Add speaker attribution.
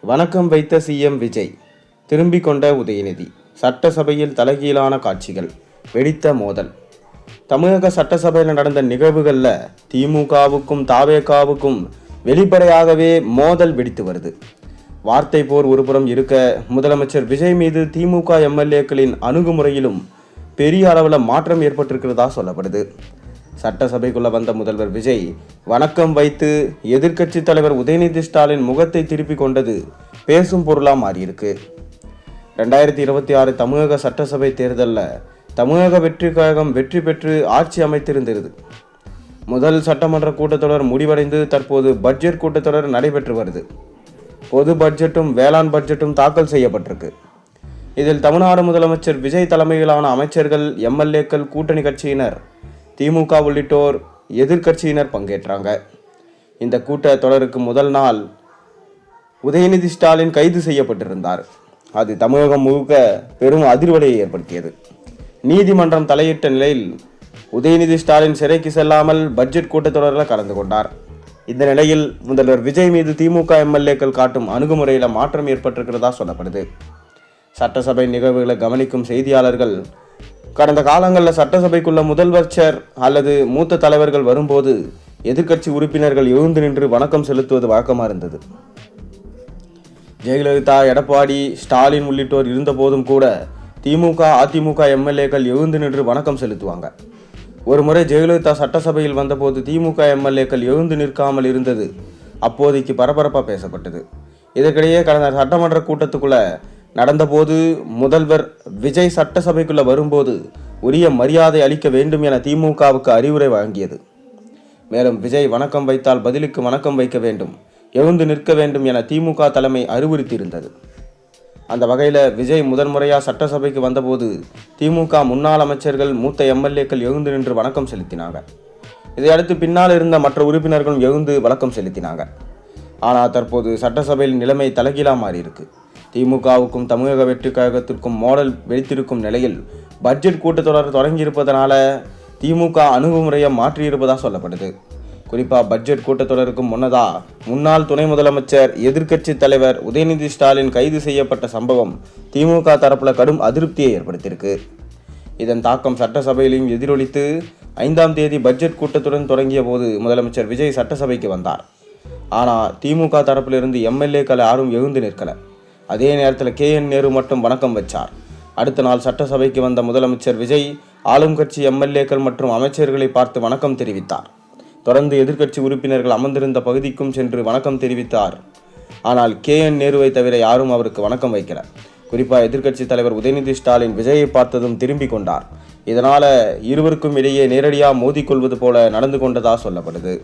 Speaker 1: வணக்கம் வைத்த சிஎம் விஜய், திரும்பிக் கொண்ட உதயநிதி, சட்டசபையில் தலைகீழான காட்சிகள், வெடித்த மோதல். தமிழக சட்டசபையில் நடந்த நிகழ்வுகளில் திமுகவுக்கும் தாவேகாவுக்கும் வெளிப்படையாகவே மோதல் வெடித்து வருது. வார்த்தை போர் ஒருபுறம் இருக்க, முதலமைச்சர் விஜய் மீது திமுக எம்எல்ஏக்களின் அணுகுமுறையிலும் பெரிய அளவில் மாற்றம் ஏற்பட்டிருக்கிறதா சொல்லப்படுது. சட்டசபைக்குள்ள வந்த முதல்வர் விஜய் வணக்கம் வைத்து எதிர்க்கட்சி தலைவர் உதயநிதி ஸ்டாலின் முகத்தை திருப்பிக் கொண்டது பேசும் பொருளா மாறியிருக்கு. 2026 தமிழக சட்டசபை தேர்தலில் தமிழக வெற்றி கழகம் வெற்றி பெற்று ஆட்சி அமைத்திருந்தது. முதல் சட்டமன்ற கூட்டத்தொடர் முடிவடைந்து தற்போது பட்ஜெட் கூட்டத்தொடர் நடைபெற்று வருது. பொது பட்ஜெட்டும் வேளாண் பட்ஜெட்டும் தாக்கல் செய்யப்பட்டிருக்கு. இதில் தமிழ்நாடு முதலமைச்சர் விஜய் தலைமையிலான அமைச்சர்கள், எம்எல்ஏக்கள், கூட்டணி கட்சியினர், திமுக உள்ளிட்டோர் எதிர்க்கட்சியினர் பங்கேற்றாங்க. இந்த கூட்டத்தொடருக்கு முதல் நாள் உதயநிதி ஸ்டாலின் கைது செய்யப்பட்டிருந்தார். அது தமிழகம் முழுக்க பெரும் அதிர்வலையை ஏற்படுத்தியது. நீதிமன்றம் தலையிட்ட நிலையில் உதயநிதி ஸ்டாலின் சிறைக்கு செல்லாமல் பட்ஜெட் கூட்டத்தொடரில் கலந்து கொண்டார். இந்த நிலையில் முதல்வர் விஜய் மீது திமுக எம்எல்ஏக்கள் காட்டும் அணுகுமுறையில் மாற்றம் ஏற்பட்டிருக்கிறதா சொல்லப்படுது. சட்டசபை நிகழ்வுகளை கவனிக்கும் செய்தியாளர்கள், கடந்த காலங்களில் சட்டசபைக்குள்ள முதலமைச்சர் அல்லது மூத்த தலைவர்கள் வரும்போது எதிர்க்கட்சி உறுப்பினர்கள் எழுந்து நின்று வணக்கம் செலுத்துவது வழக்கமாக இருந்தது. ஜெயலலிதா, எடப்பாடி, ஸ்டாலின் உள்ளிட்டோர் இருந்தபோதும் கூட திமுக, அதிமுக எம்எல்ஏக்கள் எழுந்து நின்று வணக்கம் செலுத்துவாங்க. ஒரு முறை ஜெயலலிதா சட்டசபையில் வந்தபோது திமுக எம்எல்ஏக்கள் எழுந்து நிற்காமல் இருந்தது அப்போதைக்கு பரபரப்பாக பேசப்பட்டது. இதற்கிடையே கடந்த சட்டமன்ற கூட்டத்துக்குள்ள நடந்தபோது முதல்வர் விஜய் சட்டசபைக்குள்ள வரும்போது உரிய மரியாதை அளிக்க வேண்டும் என திமுகவுக்கு அறிவுரை வழங்கியது. மேலும் விஜய் வணக்கம் வைத்தால் பதிலுக்கு வணக்கம் வைக்க வேண்டும், எழுந்து நிற்க வேண்டும் என திமுக தலைமை அறிவுறுத்தியிருந்தது. அந்த வகையில் விஜய் முதன்முறையாக சட்டசபைக்கு வந்தபோது திமுக முன்னாள் அமைச்சர்கள், மூத்த எம்எல்ஏக்கள் எழுந்து நின்று வணக்கம் செலுத்தினாங்க. இதையடுத்து பின்னால் இருந்த மற்ற உறுப்பினர்களும் எழுந்து வணக்கம் செலுத்தினாங்க. ஆனால் தற்போது சட்டசபையில் நிலைமை தலைகீழாக மாறியிருக்கு. திமுகவுக்கும் தமிழக வெற்றி கழகத்திற்கும் மோதல் வெடித்திருக்கும் நிலையில் பட்ஜெட் கூட்டத்தொடர் தொடங்கியிருப்பதனால திமுக அணுகுமுறையை மாற்றியிருப்பதாக சொல்லப்படுது. குறிப்பாக பட்ஜெட் கூட்டத்தொடருக்கு முன்னதாக முன்னாள் துணை முதலமைச்சர், எதிர்க்கட்சி தலைவர் உதயநிதி ஸ்டாலின் கைது செய்யப்பட்ட சம்பவம் திமுக தரப்பில் கடும் அதிருப்தியை ஏற்படுத்தியிருக்கு. இதன் தாக்கம் சட்டசபையிலும் எதிரொலித்து 5ஆம் தேதி பட்ஜெட் கூட்டத்துடன் தொடங்கிய போது முதலமைச்சர் விஜய் சட்டசபைக்கு வந்தார். ஆனால் திமுக தரப்பிலிருந்து எம்எல்ஏக்கள் யாரும் எழுந்து நிற்கலை. அதே நேரத்தில் KN நேரு மட்டும் வணக்கம் வச்சார். அடுத்த நாள் சட்டசபைக்கு வந்த முதலமைச்சர் விஜய் ஆளும் கட்சி எம்எல்ஏக்கள் மற்றும் அமைச்சர்களை பார்த்து வணக்கம் தெரிவித்தார். தொடர்ந்து எதிர்க்கட்சி உறுப்பினர்கள் அமர்ந்திருந்த பகுதிக்கும் சென்று வணக்கம் தெரிவித்தார். ஆனால் KN நேருவை தவிர யாரும் அவருக்கு வணக்கம் வைக்கல. குறிப்பாக எதிர்க்கட்சி தலைவர் உதயநிதி ஸ்டாலின் விஜயை பார்த்ததும் திரும்பிக் கொண்டார். இதனால் இருவருக்கும் இடையே நேரடியாக மோதிக்கொள்வது போல நடந்து கொண்டதா சொல்லப்படுது.